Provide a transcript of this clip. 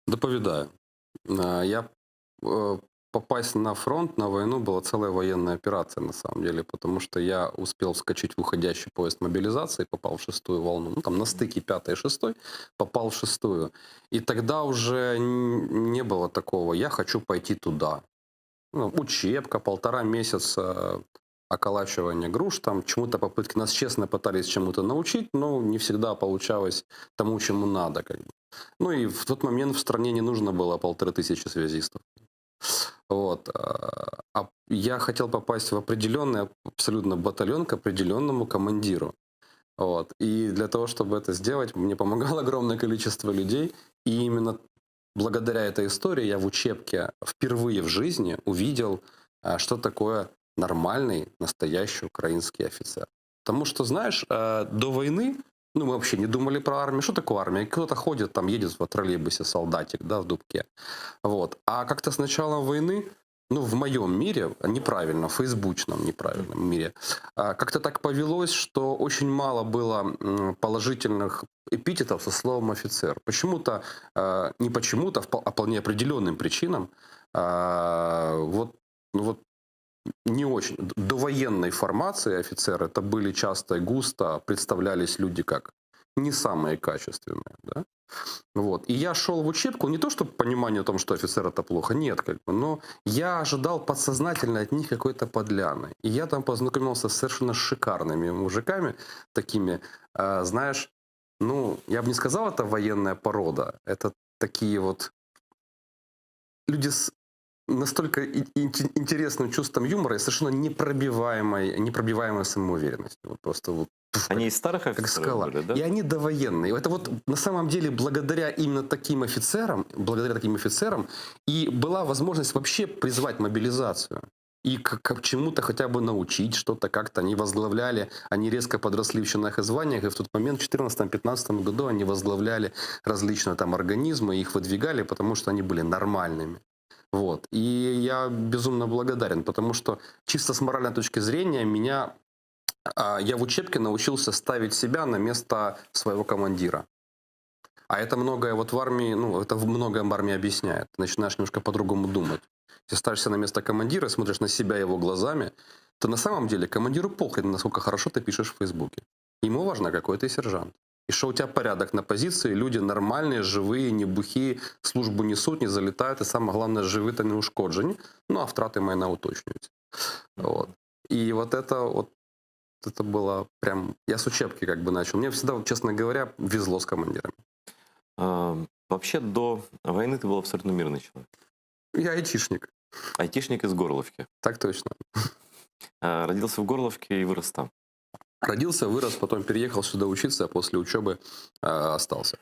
Доповідаю. Я попасть на фронт, на войну была целая военная операция на самом деле, потому что я успел вскочить в уходящий поезд мобилизации, попал в шестую волну, ну там на стыке пятой и шестой, попал в шестую. И тогда уже не было такого, я хочу пойти туда. Ну, учебка, полтора месяца околачивания груш, там чему-то попытки, нас честно пытались чему-то научить, но не всегда получалось тому, чему надо. Как бы. Ну и в тот момент в стране не нужно было 1500 связистов. Вот. Я хотел попасть в определенный абсолютно батальон к определенному командиру. Вот. И для того, чтобы это сделать, мне помогало огромное количество людей. И именно благодаря этой истории я в учебке впервые в жизни увидел, что такое нормальный, настоящий украинский офицер. Потому что, знаешь, до войны, ну, мы вообще не думали про армию. Что такое армия? Кто-то ходит, там едет в троллейбусе солдатик, да, в дубке. Вот. А как-то с начала войны, ну, в моем мире, неправильно, в фейсбучном неправильном мире, как-то так повелось, что очень мало было положительных эпитетов со словом офицер. Почему-то, не почему-то, а по неопределенным причинам, вот, ну вот не очень. До военной формации офицеры это были часто и густо, представлялись люди как не самые качественные. Да? Вот. И я шел в учебку не то, чтобы понимание о том, что офицер это плохо, нет, как бы, но я ожидал подсознательно от них какой-то подляны. И я там познакомился с совершенно шикарными мужиками, такими, знаешь, ну, я бы не сказал, это военная порода, это такие вот люди с настолько интересным чувством юмора и совершенно непробиваемой самоуверенностью. Вот просто вот Они из старых как офицеров скала. были, да? И они довоенные. Это вот на самом деле благодаря именно благодаря таким офицерам и была возможность вообще призвать мобилизацию. И к чему-то хотя бы научить, что-то как-то они возглавляли, они резко подросли в чинах и званиях, и в тот момент, в 2014-2015 году, они возглавляли различные там организмы, их выдвигали, потому что они были нормальными. Вот. И я безумно благодарен, потому что чисто с моральной точки зрения я в учебке научился ставить себя на место своего командира. А это многое вот в армии, ну, это многое в армии объясняет. Ты начинаешь немножко по-другому думать. Если ставишься на место командира, смотришь на себя его глазами, то на самом деле командиру похрен, насколько хорошо ты пишешь в Фейсбуке. Ему важно, какой ты сержант. И что у тебя порядок на позиции, люди нормальные, живые, не бухие, службу несут, не залетают, и самое главное, живы та не ушкоджені, ну, а втрати майна уточнюються. Вот. И вот это было прям... Я с учебки как бы начал. Мне всегда, вот, честно говоря, везло с командирами. Вообще до войны ты был абсолютно мирный человек. Я айтишник. Айтишник из Горловки. Так точно. Родился в Горловке и вырос там. Родился, вырос, потом переехал сюда учиться, а после учебы остался.